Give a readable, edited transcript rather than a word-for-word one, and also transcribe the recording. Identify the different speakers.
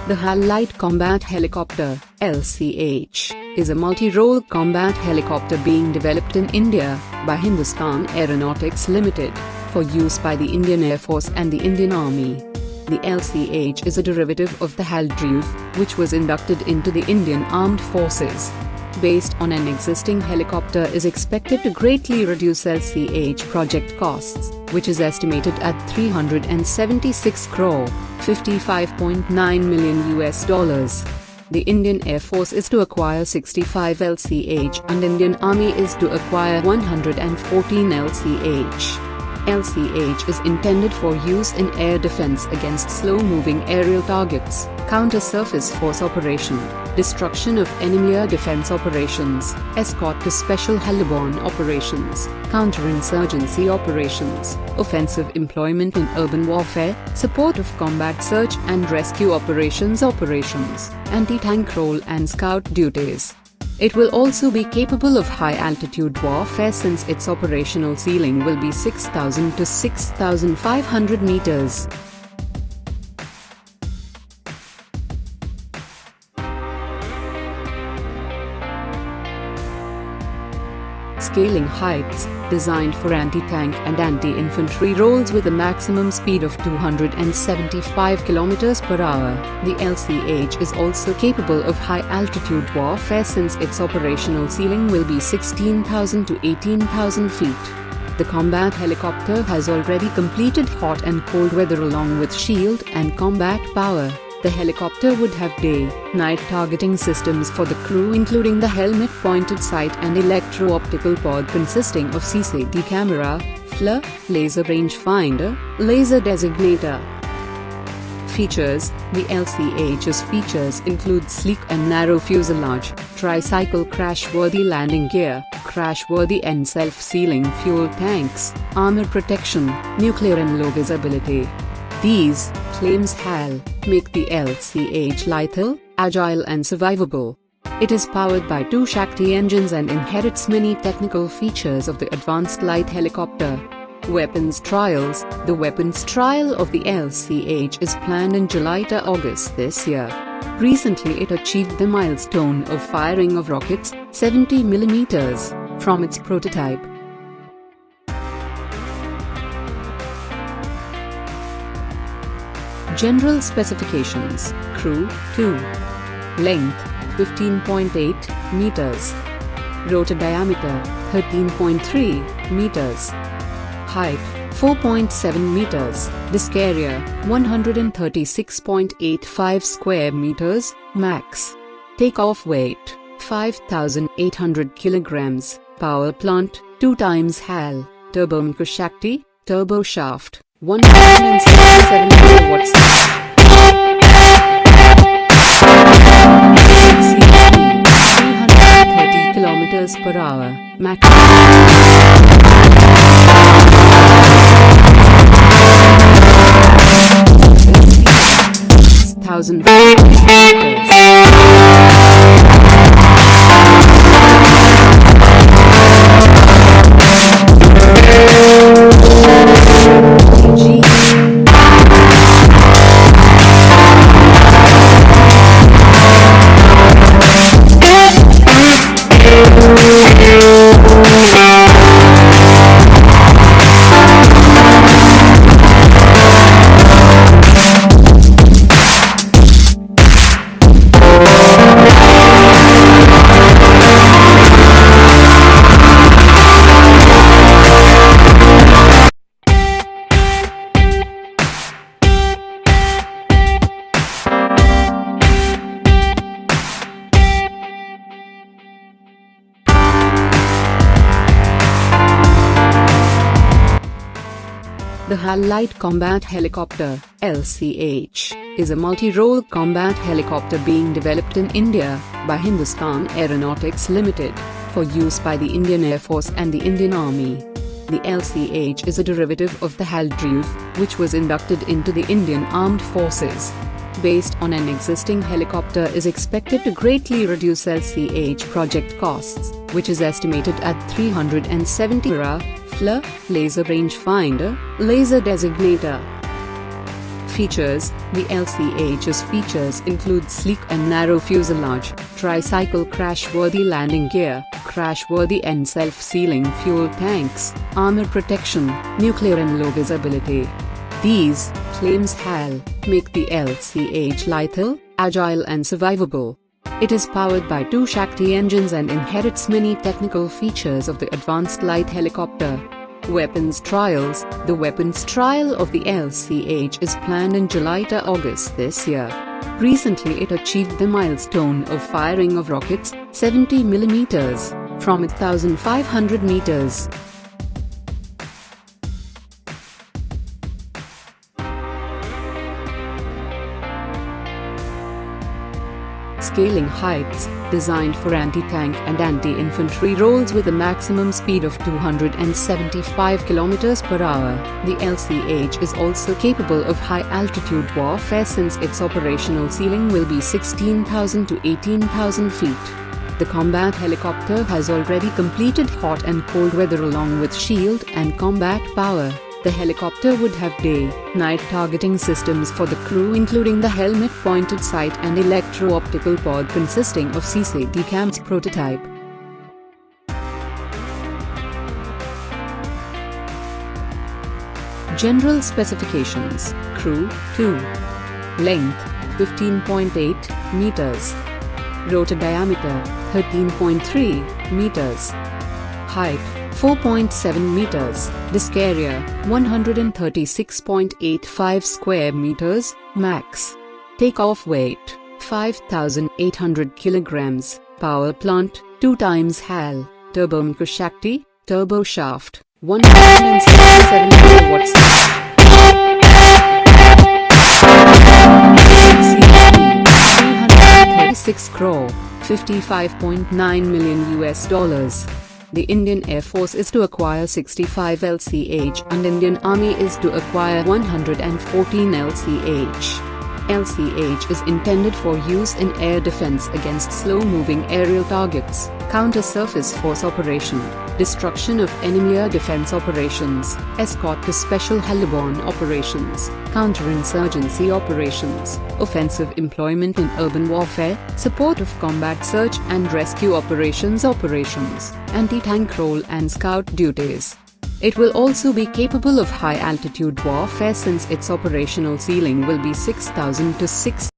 Speaker 1: The HAL Light Combat Helicopter, LCH, is a multi-role combat helicopter being developed in India by Hindustan Aeronautics Limited, for use by the Indian Air Force and the Indian Army. The LCH is a derivative of the HAL, which was inducted into the Indian Armed Forces. Based on an existing helicopter, is expected to greatly reduce LCH project costs, which is estimated at 376 crore, $55.9 million. The Indian Air Force is to acquire 65 LCH and Indian Army is to acquire 114 LCH. LCH is intended for use in air defense against slow-moving aerial targets, counter-surface force operation, destruction of enemy air defense operations, escort to special heliborne operations, counterinsurgency operations, offensive employment in urban warfare, support of combat search and rescue operations, anti-tank role and scout duties. It will also be capable of high-altitude warfare since its operational ceiling will be 6,000 to 6,500 meters. Scaling heights, designed for anti-tank and anti-infantry roles with a maximum speed of 275 km per hour. The LCH is also capable of high-altitude warfare since its operational ceiling will be 16,000 to 18,000 feet. The combat helicopter has already completed hot and cold weather along with shield and combat power. The helicopter would have day-night targeting systems for the crew, including the helmet-pointed sight and electro-optical pod consisting of CCD camera, FLIR, laser rangefinder, laser designator. Features: the LCH's features include sleek and narrow fuselage, tricycle crash-worthy landing gear, crash-worthy and self-sealing fuel tanks, armor protection, nuclear and low visibility. These, claims HAL, make the LCH lethal, agile and survivable. It is powered by two Shakti engines and inherits many technical features of the advanced light helicopter. Weapons trials: the weapons trial of the LCH is planned in July to August this year. Recently it achieved the milestone of firing of rockets, 70 mm, from its prototype. General specifications: crew, 2. Length, 15.8 meters. Rotor diameter, 13.3 meters. Height, 4.7 meters. Disk area, 136.85 square meters, max. Takeoff weight, 5,800 kilograms. Power plant, 2 times HAL, Turbomco Shakti, turbo shaft, 167 kilowatts. CSP, 330 kilometers per hour, max. 6,000 The HAL Light Combat Helicopter, LCH, is a multi-role combat helicopter being developed in India by Hindustan Aeronautics Limited, for use by the Indian Air Force and the Indian Army. The LCH is a derivative of the HAL, which was inducted into the Indian Armed Forces. Based on an existing helicopter, is expected to greatly reduce LCH project costs, which is estimated at 370 crore, FLIR, laser rangefinder, laser designator. Features: the LCH's features include sleek and narrow fuselage, tricycle crash-worthy landing gear, crash-worthy and self-sealing fuel tanks, armor protection, nuclear and low visibility. These claims HAL make the LCH lethal, agile and survivable. It is powered by two Shakti engines and inherits many technical features of the advanced light helicopter. Weapons trials: the weapons trial of the LCH is planned in July to August this year. Recently it achieved the milestone of firing of rockets, 70 mm, from 1,500 meters. Scaling heights, designed for anti-tank and anti-infantry roles with a maximum speed of 275 km per hour, the LCH is also capable of high-altitude warfare since its operational ceiling will be 16,000 to 18,000 feet. The combat helicopter has already completed hot and cold weather along with shield and combat power. The helicopter would have day-night targeting systems for the crew including the helmet-pointed sight and electro-optical pod consisting of CCD CAM's prototype. General specifications: Crew 2. Length 15.8 meters. Rotor diameter 13.3 meters. Height 4.7 meters. Disk area 136.85 square meters, max. Takeoff weight 5,800 kilograms. Power plant 2 times HAL. Turbomotor Shakti, turbo shaft 167 kilowatts. CSP 336 crore, 55.9 million US. The Indian Air Force is to acquire 65 LCH and Indian Army is to acquire 114 LCH. LCH is intended for use in air defense against slow-moving aerial targets, counter-surface force operation, destruction of enemy air defense operations, escort to special heliborne operations, counterinsurgency operations, offensive employment in urban warfare, support of combat search and rescue operations, anti-tank role and scout duties. It will also be capable of high-altitude warfare since its operational ceiling will be 6,000 to 6,000